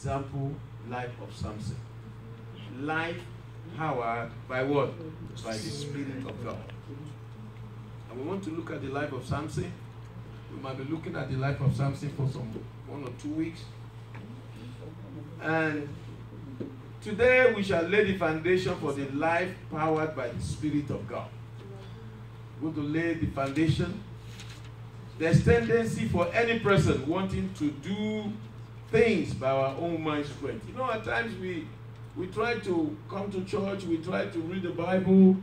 example life of Samson. Life powered by what? By the Spirit of God. And we want to look at the life of Samson. We might be looking at the life of Samson for some 1 or 2 weeks. And today we shall lay the foundation for the life powered by the Spirit of God. We're going to lay the foundation. There's tendency for any person wanting to do things by our own mind strength. You know, at times we try to come to church, we try to read the Bible,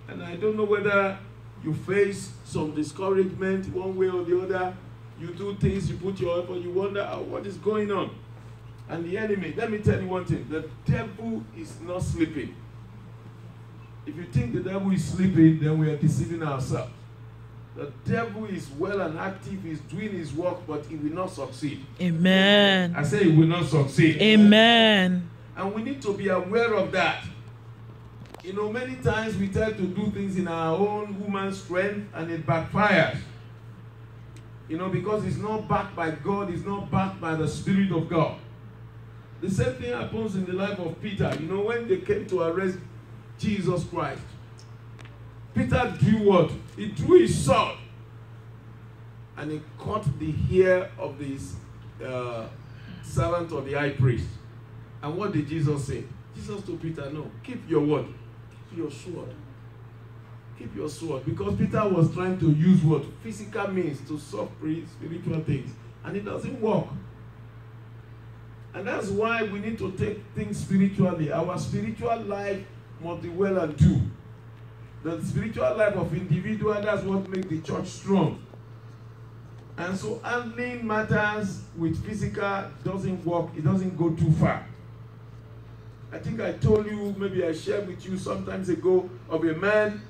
and I don't know whether you face some discouragement one way or the other. You do things, you put your effort, you wonder what is going on. And the enemy, let me tell you one thing, the devil is not sleeping. If you think the devil is sleeping, then we are deceiving ourselves. The devil is well and active, he's doing his work, but he will not succeed. Amen. I say he will not succeed. Amen. And we need to be aware of that. You know, many times we try to do things in our own human strength and it backfires. You know, because it's not backed by God, it's not backed by the Spirit of God. The same thing happens in the life of Peter. You know, when they came to arrest Jesus Christ, Peter drew what? He drew his sword and he cut the hair of this servant of the high priest. And what did Jesus say? Jesus told Peter, no, keep your word, your sword. Keep your sword. Because Peter was trying to use what? Physical means to solve spiritual things. And it doesn't work. And that's why we need to take things spiritually. Our spiritual life must be well and do. The spiritual life of individual, that's what makes the church strong. And so handling matters with physical doesn't work. It doesn't go too far. I think I told you, maybe I shared with you some times ago, of a man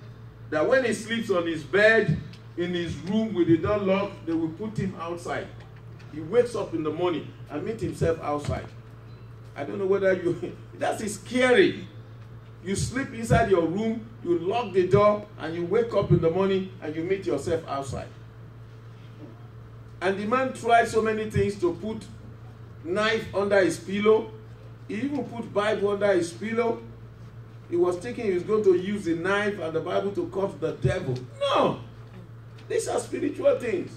that when he sleeps on his bed in his room with the door locked, they will put him outside. He wakes up in the morning and meet himself outside. I don't know whether you, that's scary. You sleep inside your room, you lock the door, and you wake up in the morning and you meet yourself outside. And the man tried so many things to put knife under his pillow. He even put Bible under his pillow. He was thinking he was going to use the knife and the Bible to cut the devil. No! These are spiritual things.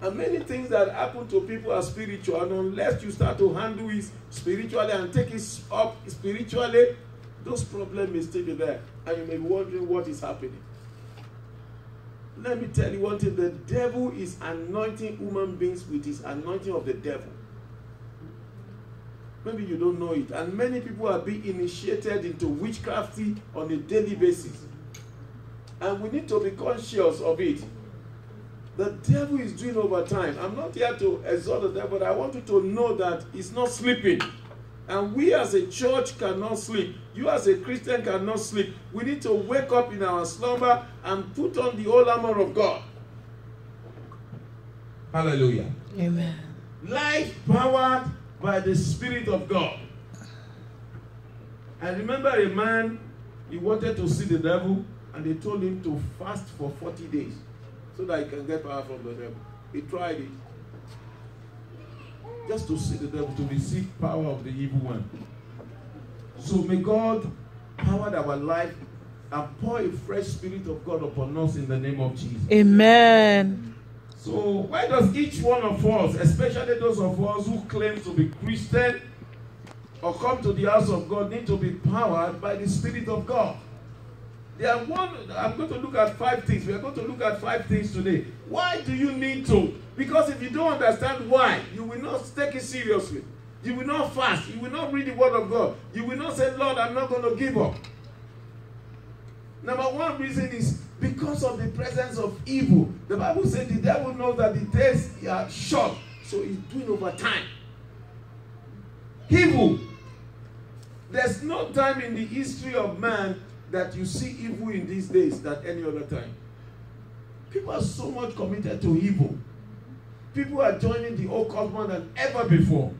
And many things that happen to people are spiritual. And unless you start to handle it spiritually and take it up spiritually, those problems may still be there. And you may be wondering what is happening. Let me tell you one thing. The devil is anointing human beings with his anointing of the devil. Maybe you don't know it. And many people are being initiated into witchcrafty on a daily basis. And we need to be conscious of it. The devil is doing overtime. I'm not here to exalt the devil, but I want you to know that he's not sleeping. And we as a church cannot sleep. You as a Christian cannot sleep. We need to wake up in our slumber and put on the whole armor of God. Hallelujah. Amen. Life powered by the Spirit of God. I remember a man, he wanted to see the devil, and they told him to fast for 40 days so that he can get power from the devil. He tried it. Just to see the devil, to receive power of the evil one. So may God power our life and pour a fresh Spirit of God upon us in the name of Jesus. Amen. So why does each one of us, especially those of us who claim to be Christian or come to the house of God, need to be powered by the Spirit of God? I'm going to look at 5 things. We are going to look at 5 things today. Why do you need to? Because if you don't understand why, you will not take it seriously. You will not fast. You will not read the Word of God. You will not say, Lord, I'm not going to give up. Number one reason is because of the presence of evil. The Bible says the devil knows that the days are short, so he's doing overtime. Evil. There's no time in the history of man that you see evil in these days than any other time. People are so much committed to evil. People are joining the occult more than ever before.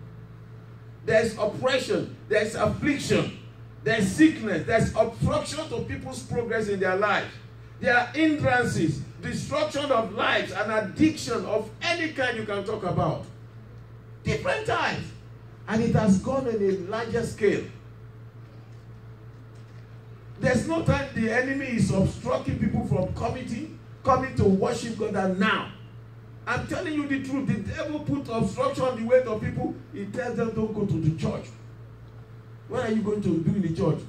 There's oppression, there's affliction, there's sickness, there's obstruction to people's progress in their lives. There are hindrances, destruction of lives, and addiction of any kind you can talk about. Different types. And it has gone on a larger scale. There's no time the enemy is obstructing people from coming to worship God. And now, I'm telling you the truth, the devil put obstruction on the way of people. He tells them don't go to the church. What are you going to do in the church?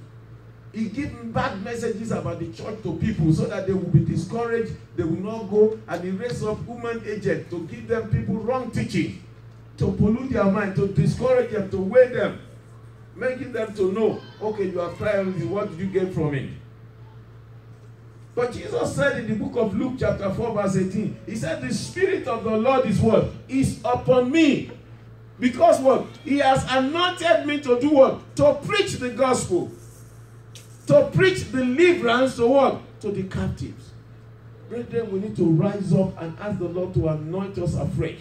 He gives bad messages about the church to people so that they will be discouraged, they will not go, and he raises up human agents to give them people wrong teaching, to pollute their mind, to discourage them, to weigh them, making them to know, okay, you are trying, what did you get from it? But Jesus said in the book of Luke chapter 4 verse 18, he said, the Spirit of the Lord is what? Is upon me. Because what? He has anointed me to do what? To preach the gospel. To preach deliverance to what? To the captives. Brethren, we need to rise up and ask the Lord to anoint us afresh.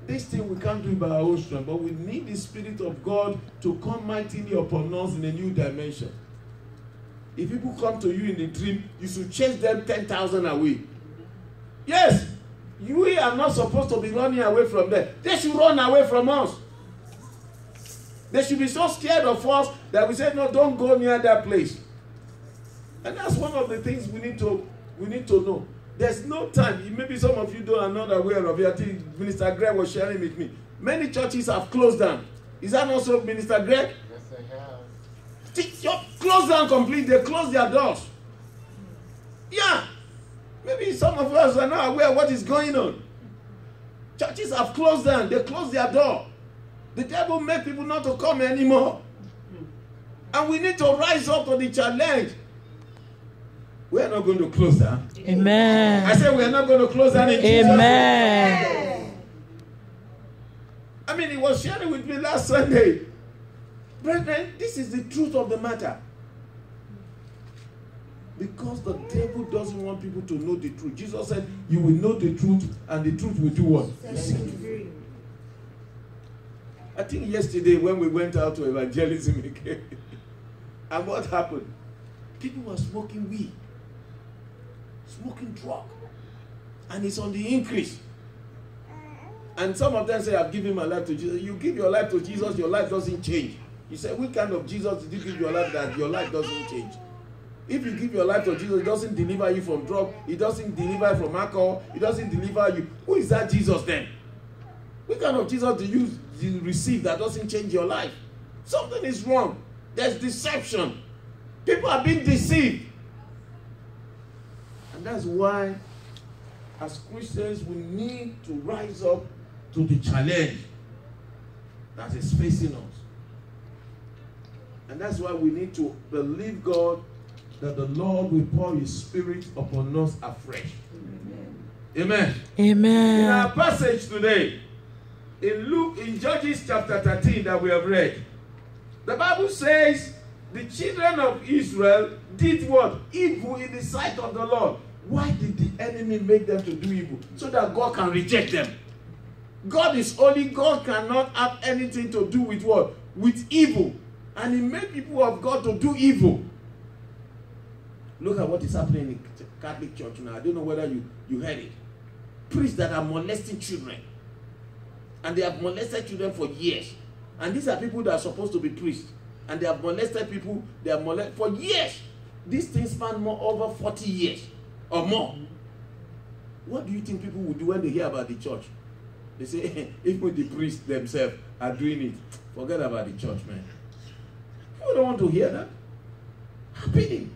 This thing we can't do by our own strength, but we need the Spirit of God to come mightily upon us in a new dimension. If people come to you in a dream, you should chase them 10,000 away. Yes, we are not supposed to be running away from them. They should run away from us. They should be so scared of us that we say, no, don't go near that place. And that's one of the things we need to know. There's no time. Maybe some of you are not aware of it. I think Minister Greg was sharing with me. Many churches have closed down. Is that not so, Minister Greg? Yes, they have. Close down completely. They close their doors. Yeah. Maybe some of us are not aware of what is going on. Churches have closed down. They close their door. The devil makes people not to come anymore. And we need to rise up to the challenge. We are not going to close down. Amen. I said we are not going to close down in Jesus' Amen. I mean, he was sharing with me last Sunday. Brethren, this is the truth of the matter. Because the devil doesn't want people to know the truth. Jesus said, you will know the truth, and the truth will do what? I think yesterday when we went out to evangelism again, and what happened? People were smoking weed, smoking drug, and it's on the increase. And some of them say, I've given my life to Jesus. You give your life to Jesus, your life doesn't change. You say, what kind of Jesus did you give your life that your life doesn't change? If you give your life to Jesus, it doesn't deliver you from drug, it doesn't deliver from alcohol, it doesn't deliver you. Who is that Jesus then? What kind of Jesus do you receive that doesn't change your life? Something is wrong. There's deception. People are being deceived. And that's why, as Christians, we need to rise up to the challenge that is facing us. And that's why we need to believe God that the Lord will pour His Spirit upon us afresh. Amen. Amen. In our passage today, in Judges chapter 13 that we have read, the Bible says the children of Israel did what? Evil in the sight of the Lord. Why did the enemy make them to do evil? So that God can reject them. God is holy. God cannot have anything to do with what? With evil. And He made people of God to do evil. Look at what is happening in the Catholic Church now. I don't know whether you heard it. Priests that are molesting children. And they have molested children for years. And these are people that are supposed to be priests. And they have molested people. They have molested for years. These things span over 40 years or more. What do you think people will do when they hear about the church? They say, even the priests themselves are doing it. Forget about the church, man. People don't want to hear that. Happening.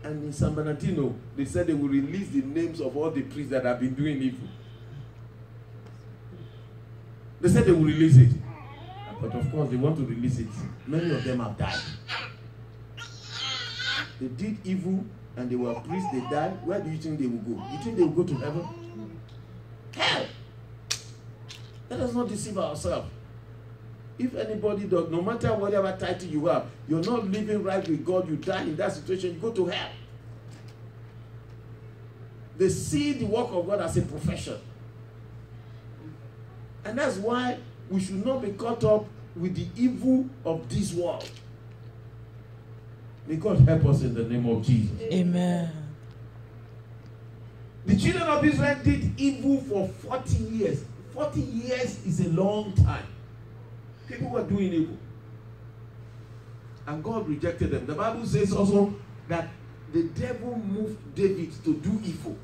And in San Bernardino, they said they will release the names of all the priests that have been doing evil. They said they will release it. But of course, they want to release it. Many of them have died. They did evil and they were priests, they died. Where do you think they will go? You think they will go to heaven? Hell! Let us not deceive ourselves. If anybody does, no matter whatever title you have, you're not living right with God, you die in that situation, you go to hell. They see the work of God as a profession. And that's why we should not be caught up with the evil of this world. May God help us in the name of Jesus. Amen. The children of Israel did evil for 40 years. 40 years is a long time. People were doing evil. And God rejected them. The Bible says also that the devil moved David to do evil.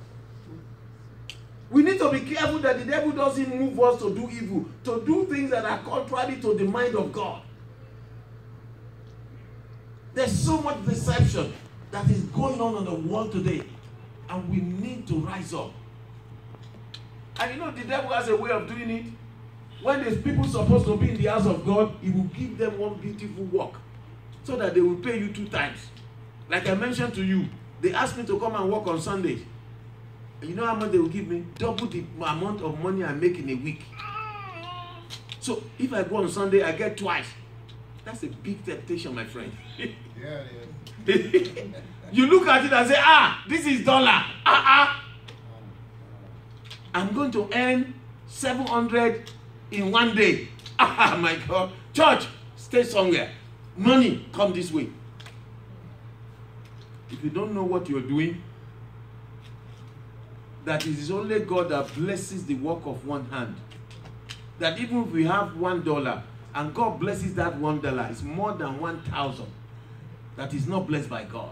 We need to be careful that the devil doesn't move us to do evil, to do things that are contrary to the mind of God. There's so much deception that is going on in the world today, and we need to rise up. And you know, the devil has a way of doing it. When there's people supposed to be in the house of God, he will give them one beautiful work so that they will pay you 2 times. Like I mentioned to you, they asked me to come and work on Sundays. You know how much they will give me? Double the amount of money I make in a week. So if I go on Sunday, I get twice. That's a big temptation, my friend. Yeah. You look at it and say, this is dollar. I'm going to earn 700 in one day. My God. Church, stay somewhere. Money, come this way. If you don't know what you're doing, that it is only God that blesses the work of one hand. That even if we have $1 and God blesses that $1, it's more than 1,000 that is not blessed by God.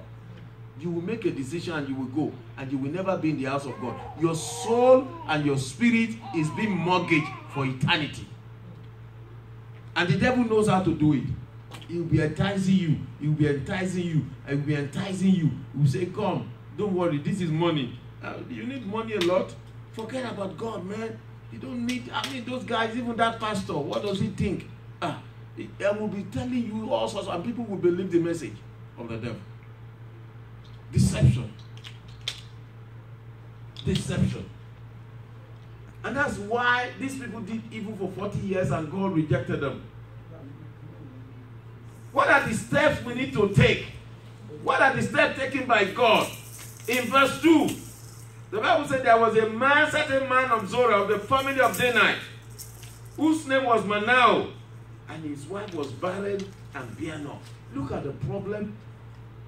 You will make a decision and you will go, and you will never be in the house of God. Your soul and your spirit is being mortgaged for eternity. And the devil knows how to do it. He will be enticing you. He will be enticing you. And he will be enticing you. He will say, come, don't worry, this is money. You need money a lot? Forget about God, man. You don't need, those guys, even that pastor, what does he think? I will be telling you all sorts, and people will believe the message of the devil. Deception. Deception. And that's why these people did evil for 40 years and God rejected them. What are the steps we need to take? What are the steps taken by God? In verse 2, the Bible said there was a man, certain man of Zorah, of the family of Danite, whose name was Manoah, and his wife was barren and bare not. Look at the problem.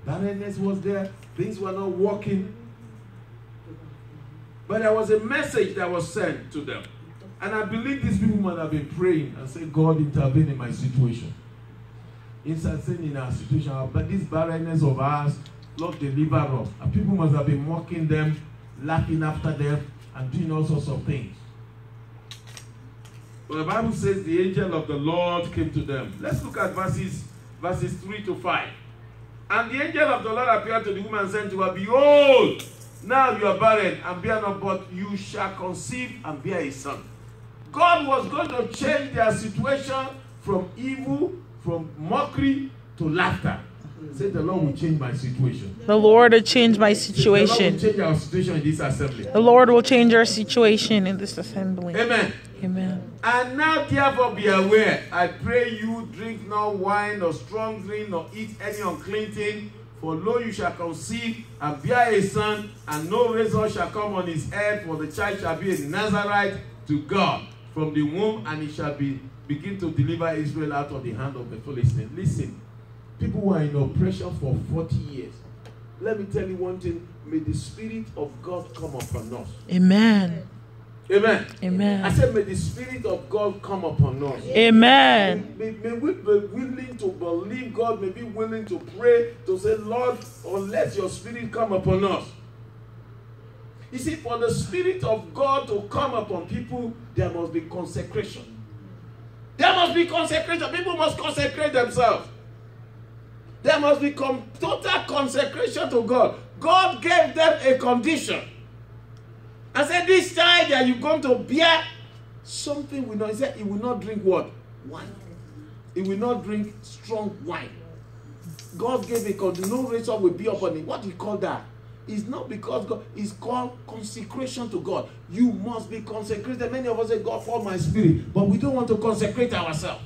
Barrenness was there. Things were not working. But there was a message that was sent to them. And I believe these people might have been praying and saying, God, intervene in my situation. Intercede in our situation. But this barrenness of ours, Lord, deliver us. And people must have been mocking them, laughing after them, and doing all sorts of things. But the Bible says the angel of the Lord came to them. Let's look at verses 3 to 5. And the angel of the Lord appeared to the woman and said to her, behold, now you are barren and bear not, but you shall conceive and bear a son. God was going to change their situation from evil, from mockery to laughter. Say, the Lord will change my situation. The Lord will change my situation. The Lord will change our situation in this assembly. The Lord will change our situation in this assembly. Amen. Amen. And now therefore be aware, I pray you, drink no wine, nor strong drink, nor eat any unclean thing, for lo, you shall conceive and bear a son, and no razor shall come on his head, for the child shall be a Nazarite to God from the womb, and he shall begin to deliver Israel out of the hand of the Philistines. Listen, people who are in oppression for 40 years. Let me tell you one thing, may the Spirit of God come upon us. Amen. Amen. Amen. I said, may the Spirit of God come upon us. Amen. May we be willing to believe God, may be willing to pray, to say, Lord, let your Spirit come upon us. You see, for the Spirit of God to come upon people, there must be consecration. There must be consecration. People must consecrate themselves. There must be total consecration to God. God gave them a condition. I said, this child that you're going to bear, something will not. He said, he will not drink what? Wine. He will not drink strong wine. God gave a condition. No razor will be upon him. What do you call that? It's not because God, it's called consecration to God. You must be consecrated. Many of us say, God, for my spirit. But we don't want to consecrate ourselves.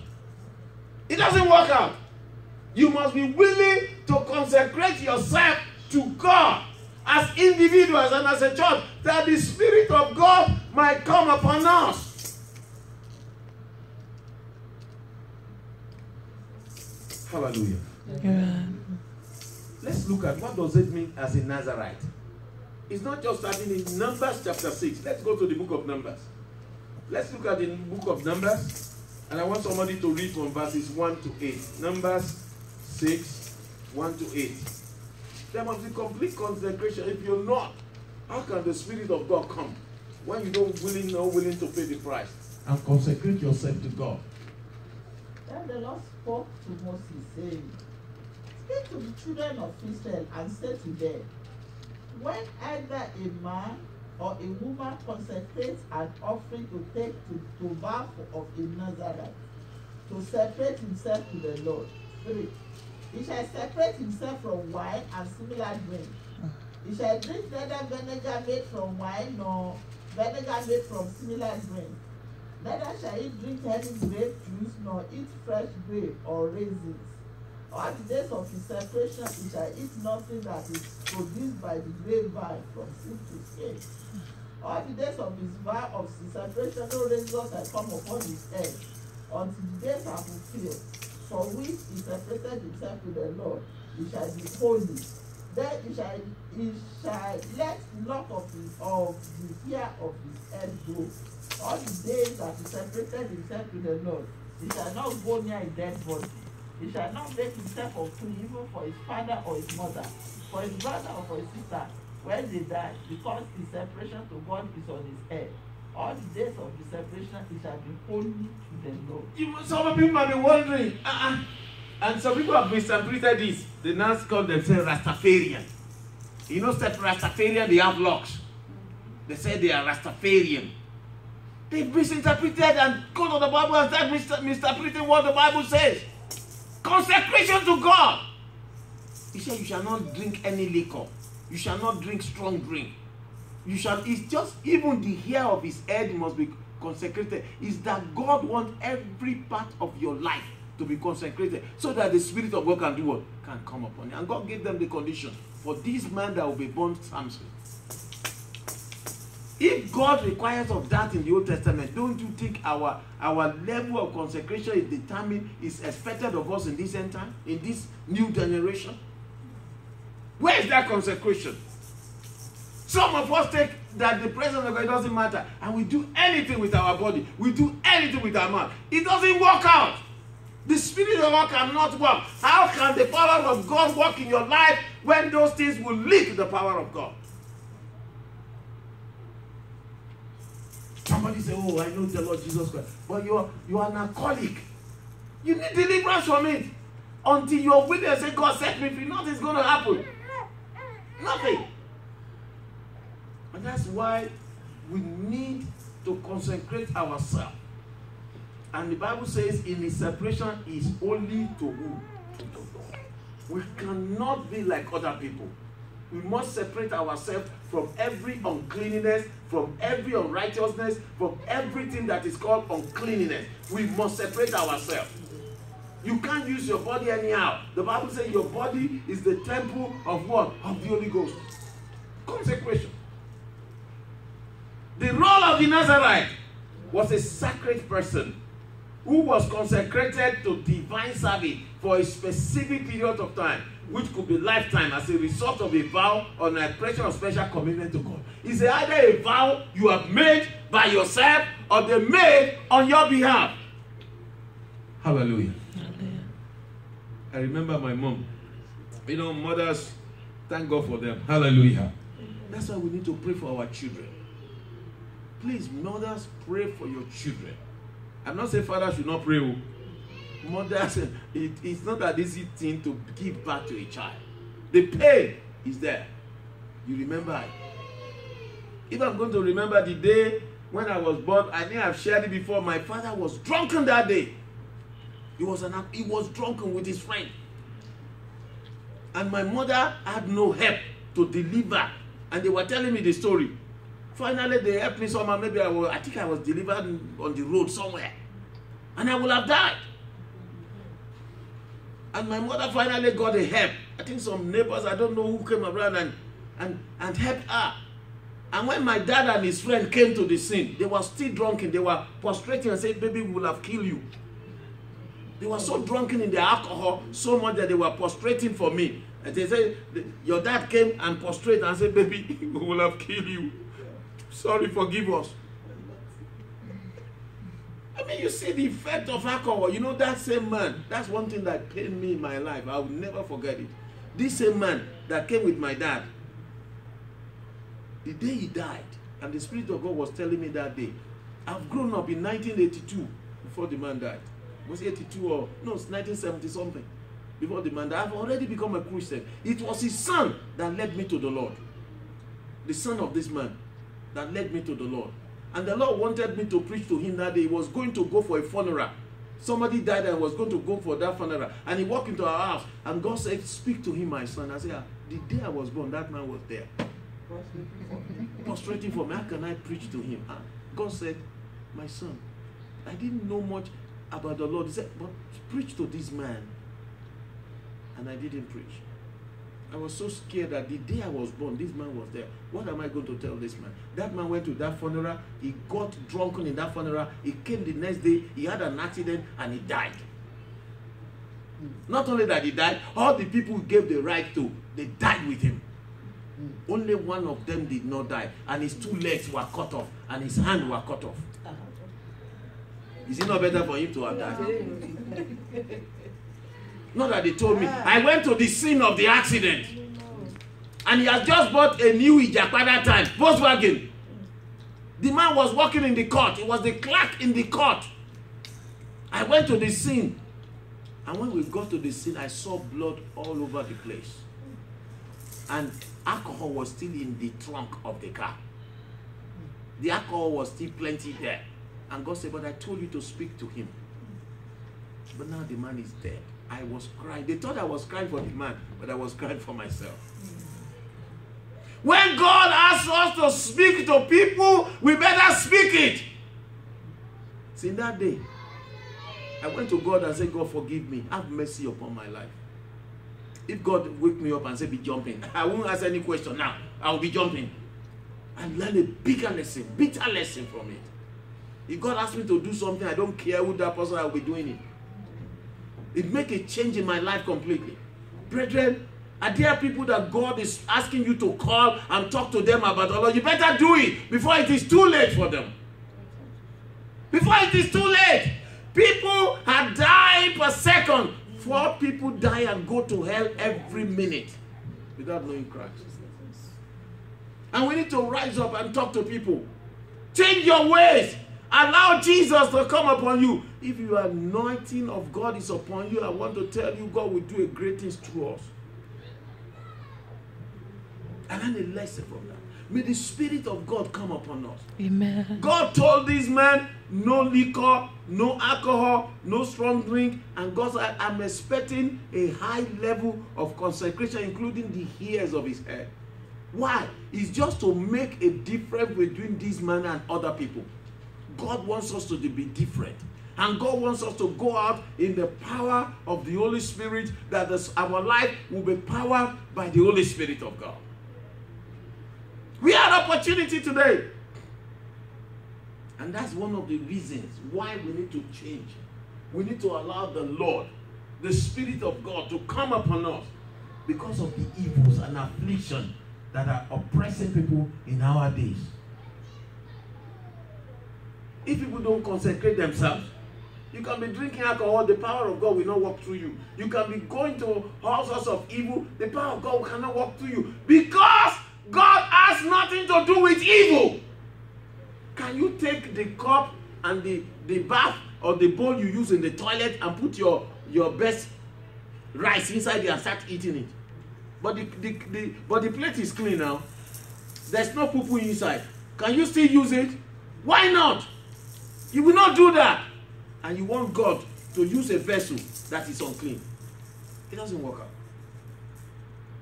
It doesn't work out. You must be willing to consecrate yourself to God as individuals and as a church, that the Spirit of God might come upon us. Hallelujah. Amen. Let's look at what does it mean as a Nazarite. It's not just starting in Numbers chapter 6. Let's go to the book of Numbers. Let's look at the book of Numbers. And I want somebody to read from verses 1 to 8. Numbers 6, 1 to 8. There must be complete consecration. If you're not, how can the Spirit of God come when you don't willing to pay the price and consecrate yourself to God? Then the Lord spoke to Moses, saying, Speak to the children of Israel and say to them, when either a man or a woman consecrates an offering to take to vow of a Nazarite, to separate himself to the Lord. 3. He shall separate himself from wine and similar drink. He shall drink neither vinegar made from wine nor vinegar made from similar drink. Neither shall he drink any grape juice nor eat fresh grape or raisins. All the days of his separation he shall eat nothing that is produced by the grapevine from seed to skin. All the days of his vow of his separation no razor shall come upon his head until the days are fulfilled, for which he separated himself to the Lord. He shall be holy. Then he shall let the lock of the hair of his head go. All the days that he separated himself to the Lord, he shall not go near a dead body. He shall not make himself unclean even for his father or his mother, for his brother or for his sister, when they die, because his separation to God is on his head. All the days of his separation he shall be holy to the Lord. Some people might be wondering, and some people have misinterpreted this. They now call themselves Rastafarian. You know, Rastafarian, they have locks. They say they are Rastafarian. They misinterpreted and go to the Bible and start misinterpreting what the Bible says. Consecration to God. He said, you shall not drink any liquor. You shall not drink strong drink. It's just, even the hair of his head must be consecrated. Is that God wants every part of your life to be consecrated so that the Spirit of God can do what? Can come upon you. And God gave them the condition for this man that will be born Samson. If God requires of that in the Old Testament, don't you think our level of consecration is determined, is expected of us in this end time, in this new generation? Where is that consecration? Some of us take that the presence of God doesn't matter, and we do anything with our body. We do anything with our mouth. It doesn't work out. The Spirit of God cannot work. How can the power of God work in your life when those things will leak the power of God? Somebody say, oh, I know the Lord Jesus Christ. But you are an alcoholic. You need deliverance from it. Until you're willing to say, God set me free, nothing's going to happen. Nothing. And that's why we need to consecrate ourselves. And the Bible says in his separation is only to who? To the Lord. We cannot be like other people. We must separate ourselves from every uncleanness, from every unrighteousness, from everything that is called uncleanness. We must separate ourselves. You can't use your body anyhow. The Bible says your body is the temple of what? Of the Holy Ghost. Consecration. The role of the Nazarite was a sacred person who was consecrated to divine service for a specific period of time, which could be lifetime, as a result of a vow or an expression of special commitment to God. It's either a vow you have made by yourself or they made on your behalf. Hallelujah. I remember my mom. You know, mothers, thank God for them. Hallelujah. That's why we need to pray for our children. Please, mothers, pray for your children. I'm not saying fathers should not pray. Mothers, it's not an easy thing to give birth to a child. The pain is there. You remember it. If I'm going to remember the day when I was born, I think I've shared it before. My father was drunken that day. He was drunken with his friend. And my mother had no help to deliver. And they were telling me the story. Finally, they helped me somehow. Maybe I think I was delivered on the road somewhere. And I would have died. And my mother finally got a help. I think some neighbors, I don't know who came around and helped her. And when my dad and his friend came to the scene, they were still drunken. They were prostrating and said, baby, we will have killed you. They were so drunken in their alcohol, so much that they were prostrating for me. And they say, your dad came and prostrate and said, baby, we will have killed you. Sorry, forgive us. I mean, you see the effect of alcohol. You know, that same man, that's one thing that pained me in my life. I will never forget it. This same man that came with my dad, the day he died, and the Spirit of God was telling me that day, I've grown up in 1982 before the man died. Was it 82 or, no, it's 1970 something. Before the man died, I've already become a Christian. It was his son that led me to the Lord. The son of this man that led me to the Lord. And the Lord wanted me to preach to him that day. He was going to go for a funeral. Somebody died and was going to go for that funeral. And he walked into our house. And God said, speak to him, my son. I said, the day I was born, that man was there. Prostrating for me. How can I preach to him? And God said, my son, I didn't know much about the Lord. He said, but preach to this man. And I didn't preach. I was so scared that the day I was born, this man was there. What am I going to tell this man? That man went to that funeral. He got drunken in that funeral. He came the next day. He had an accident and he died. Not only that he died, all the people who gave the right to, they died with him. Only one of them did not die. And his 2 legs were cut off. And his hand were cut off. Is it not better for him to have died? Not that they told me. I went to the scene of the accident. And he has just bought a new Ijapa that time. Volkswagen. The man was working in the court. He was the clerk in the court. I went to the scene. And when we got to the scene, I saw blood all over the place. And alcohol was still in the trunk of the car. The alcohol was still plenty there. And God said, but I told you to speak to him. But now the man is dead. I was crying. They thought I was crying for the man, but I was crying for myself. When God asks us to speak to people, we better speak it. Since that day, I went to God and said, God, forgive me. Have mercy upon my life. If God wake me up and say, be jumping, I won't ask any question now. I will be jumping. I learned a bigger lesson, bitter lesson from it. If God asks me to do something, I don't care who that person, I will be doing it. It makes a change in my life completely. Brethren, are there people that God is asking you to call and talk to them about the Lord? You better do it before it is too late for them. Before it is too late. People are dying per second. 4 people die and go to hell every minute without knowing Christ. And we need to rise up and talk to people. Change your ways. Allow Jesus to come upon you. If your anointing of God is upon you, I want to tell you, God will do a great thing through us. And learn a lesson from that. May the Spirit of God come upon us. Amen. God told these men, no liquor, no alcohol, no strong drink. And God said, I'm expecting a high level of consecration, including the hairs of his head. Why? It's just to make a difference between this man and other people. God wants us to be different. And God wants us to go out in the power of the Holy Spirit, that our life will be powered by the Holy Spirit of God. We had opportunity today. And that's one of the reasons why we need to change. We need to allow the Lord, the Spirit of God, to come upon us because of the evils and affliction that are oppressing people in our days. If people don't consecrate themselves, you can be drinking alcohol, the power of God will not walk through you. You can be going to all sorts of evil, the power of God cannot walk through you. Because God has nothing to do with evil. Can you take the cup and the bath or the bowl you use in the toilet and put your best rice inside there and start eating it? But the plate is clean now. There's no poo-poo inside. Can you still use it? Why not? You will not do that. And you want God to use a vessel that is unclean. It doesn't work out.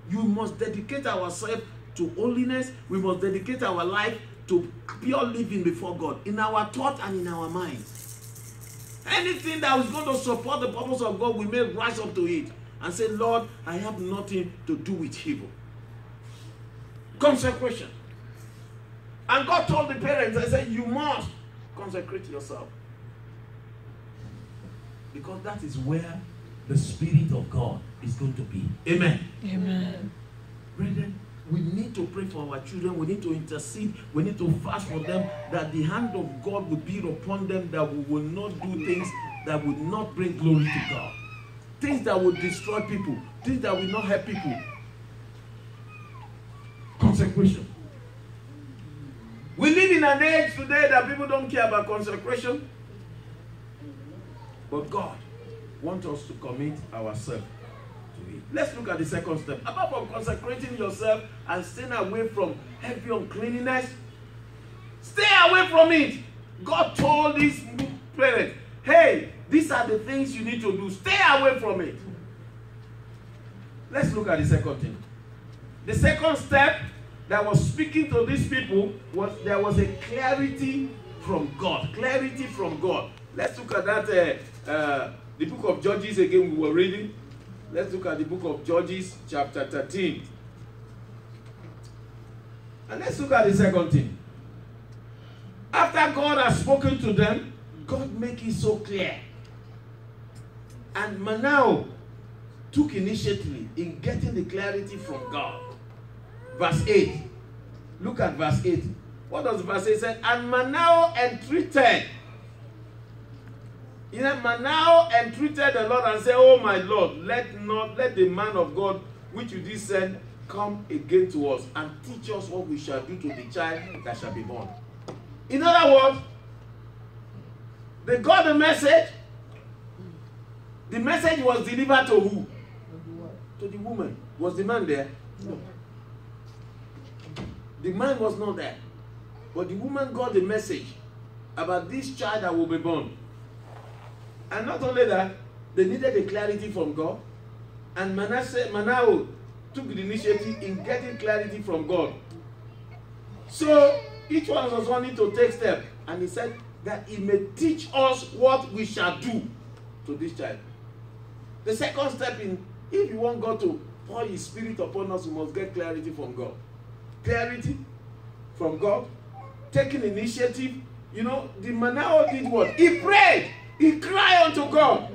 You must dedicate ourselves to holiness. We must dedicate our life to pure living before God, in our thought and in our mind. Anything that is going to support the purpose of God, we may rise up to it and say, Lord, I have nothing to do with evil. Consecration. And God told the parents, I said, you must consecrate yourself. Because that is where the Spirit of God is going to be. Amen. Amen. Brethren, we need to pray for our children. We need to intercede. We need to fast for them, that the hand of God will be upon them, that we will not do things that would not bring glory to God. Things that will destroy people. Things that will not help people. Consecration. We live in an age today that people don't care about consecration. But God wants us to commit ourselves to it. Let's look at the second step. Apart from consecrating yourself and staying away from heavy uncleanness, stay away from it. God told his parents, hey, these are the things you need to do. Stay away from it. Let's look at the second thing. The second step that was speaking to these people was there was a clarity from God. Clarity from God. Let's look at that, the book of Judges again we were reading. Let's look at the book of Judges chapter 13. And let's look at the second thing. After God has spoken to them, God make it so clear. And Manoah took initiative in getting the clarity from God. Verse 8. Look at verse 8. What does verse 8 say? And Manoah entreated. You know, Manoah entreated the Lord and said, oh my Lord, let the man of God which you did send come again to us and teach us what we shall do to the child that shall be born. In other words, they got the message. The message was delivered to who? To the woman. Was the man there? No. The man was not there. But the woman got the message about this child that will be born. And not only that, they needed a clarity from God. And Manoah took the initiative in getting clarity from God. So each one was wanting to take steps. And he said that he may teach us what we shall do to this child. The second step in, if you want God to pour his spirit upon us, we must get clarity from God. Clarity from God. Taking initiative. You know, the Manoah did what? He prayed. He cried unto God.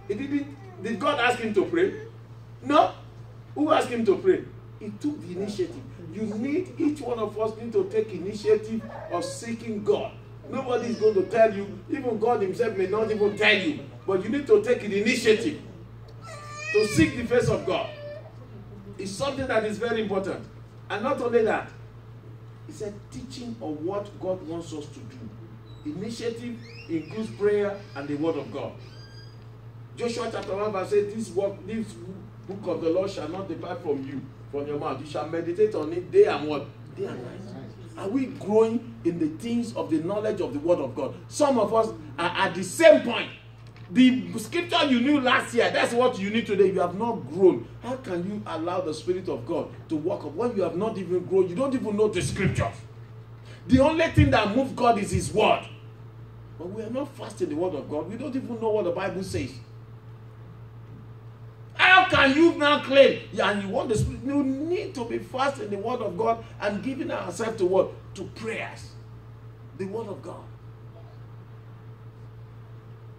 He didn't. Did God ask him to pray? No. Who asked him to pray? He took the initiative. You need, each one of us need to take initiative of seeking God. Nobody is going to tell you. Even God himself may not even tell you. But you need to take the initiative to seek the face of God. It's something that is very important. And not only that, he said teaching of what God wants us to do. Initiative includes prayer and the word of God. Joshua chapter 1 verse 8, this book of the Lord shall not depart from you, from your mouth. You shall meditate on it day and what? Day and night. Are we growing in the things of the knowledge of the word of God? Some of us are at the same point. The scripture you knew last year, that's what you need today. You have not grown. How can you allow the Spirit of God to work up when you have not even grown? You don't even know the scriptures. The only thing that moves God is his word. But we are not fast in the word of God. We don't even know what the Bible says. How can you now claim, yeah, and you want the Spirit? You need to be fast in the word of God and giving ourselves to what? To prayers. The word of God.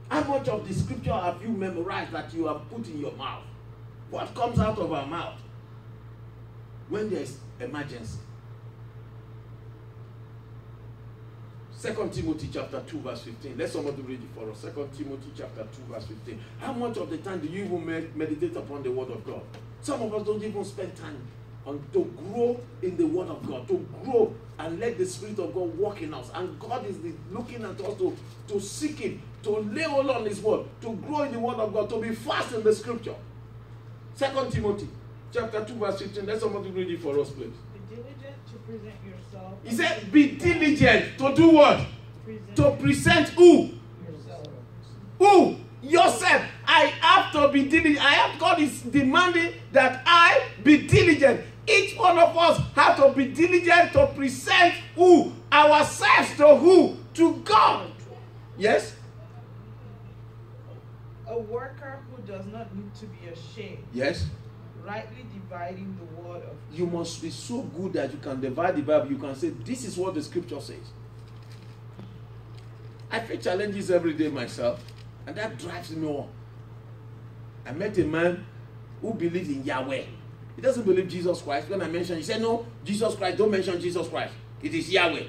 How much of the scripture have you memorized that you have put in your mouth? What comes out of our mouth when there is emergency? 2 Timothy chapter 2 verse 15. Let somebody read it for us. 2 Timothy chapter 2 verse 15. How much of the time do you even meditate upon the word of God? Some of us don't even spend time to grow in the word of God. To grow and let the Spirit of God work in us. And God is looking at us to seek him, to lay hold on his word, to grow in the word of God, to be fast in the scripture. 2 Timothy chapter 2 verse 15. Let somebody read it for us, please. Be diligent to present yourself. He said, be diligent to do what? To present who? Yourself. Who? Yourself. I have to be diligent. God is demanding that I be diligent. Each one of us have to be diligent to present who? Ourselves to who? To God. Yes? A worker who does not need to be ashamed. Yes? Rightly dividing the word of truth. You must be so good that you can divide the Bible. You can say, this is what the scripture says. I face challenges every day myself, and that drives me on. I met a man who believes in Yahweh. He doesn't believe Jesus Christ. When I mentioned, he said, no, Jesus Christ, don't mention Jesus Christ. It is Yahweh.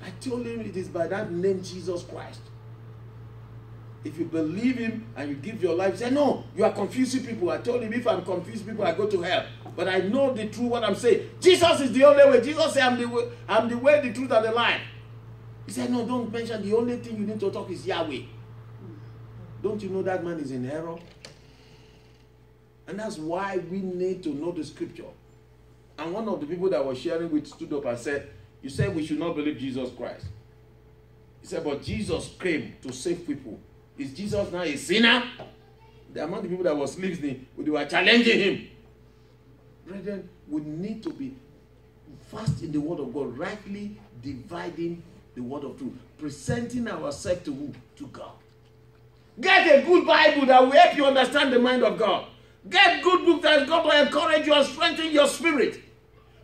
I told him it is by that name, Jesus Christ. If you believe him and you give your life, he said, no, you are confusing people. I told him, if I'm confusing people, I go to hell. But I know the truth, what I'm saying. Jesus is the only way. Jesus said, I'm the way, the truth, and the life. He said, no, don't mention. The only thing you need to talk is Yahweh. Don't you know that man is in error? And that's why we need to know the scripture. And one of the people that was sharing with stood up and said, you said we should not believe Jesus Christ. He said, but Jesus came to save people. Is Jesus now a sinner? The amount of people that was listening, they were challenging him. Brethren, we need to be fast in the word of God, rightly dividing the word of truth, presenting ourselves to who? To God. Get a good Bible that will help you understand the mind of God. Get good books that is going to encourage you and strengthen your spirit.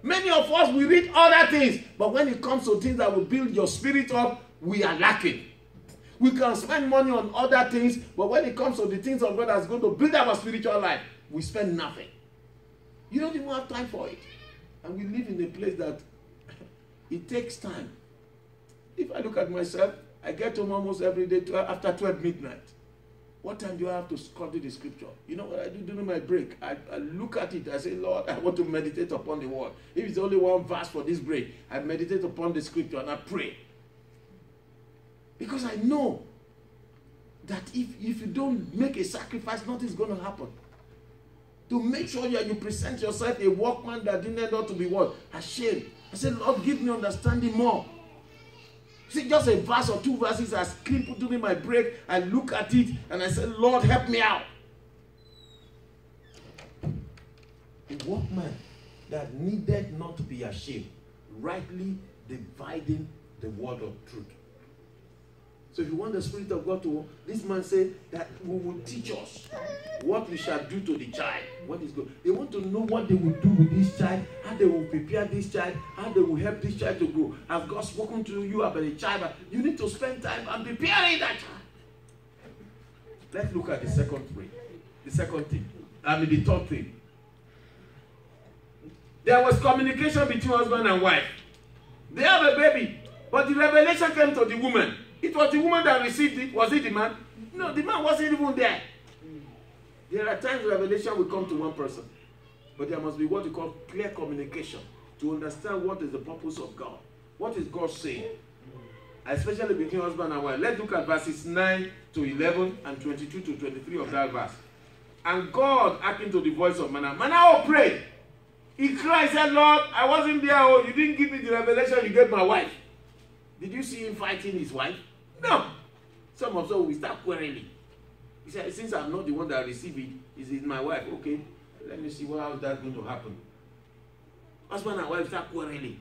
Many of us, we read other things, but when it comes to things that will build your spirit up, we are lacking. We can spend money on other things, but when it comes to the things of God that's going to build our spiritual life, we spend nothing. You don't even have time for it. And we live in a place that it takes time. If I look at myself, I get home almost every day after 12 midnight. What time do I have to study the scripture? You know what I do during my break? I look at it. I say, Lord, I want to meditate upon the word. If it's only one verse for this break, I meditate upon the scripture and I pray. Because I know that if you don't make a sacrifice, nothing's going to happen. To make sure that you present yourself a workman that didn't know to be what? Ashamed. I said, Lord, give me understanding more. See, just a verse or two verses I skip during my break. I look at it and I say, Lord, help me out. A workman that needed not to be ashamed, rightly dividing the word of truth. So if you want the Spirit of God to, this man said that we will teach us what we shall do to the child. What is good. They want to know what they will do with this child, how they will prepare this child, how they will help this child to grow. Has God spoken to you about a child? You need to spend time and preparing that child. Let's look at the second thing. The third thing. There was communication between husband and wife. They have a baby, but the revelation came to the woman. It was the woman that received it. Was it the man? No, the man wasn't even there. There are times revelation will come to one person. But there must be what we call clear communication to understand what is the purpose of God. What is God saying? Especially between husband and wife. Let's look at verses 9 to 11 and 22 to 23 of that verse. And God hearkened to the voice of Manoah. Manoah prayed. He cried, said, Lord, I wasn't there. Oh, you didn't give me the revelation you gave my wife. Did you see him fighting his wife? No. Some of us will start quarreling. He said, since I'm not the one that received it, it's my wife. Okay, let me see how that's going to happen. Husband and wife start quarreling.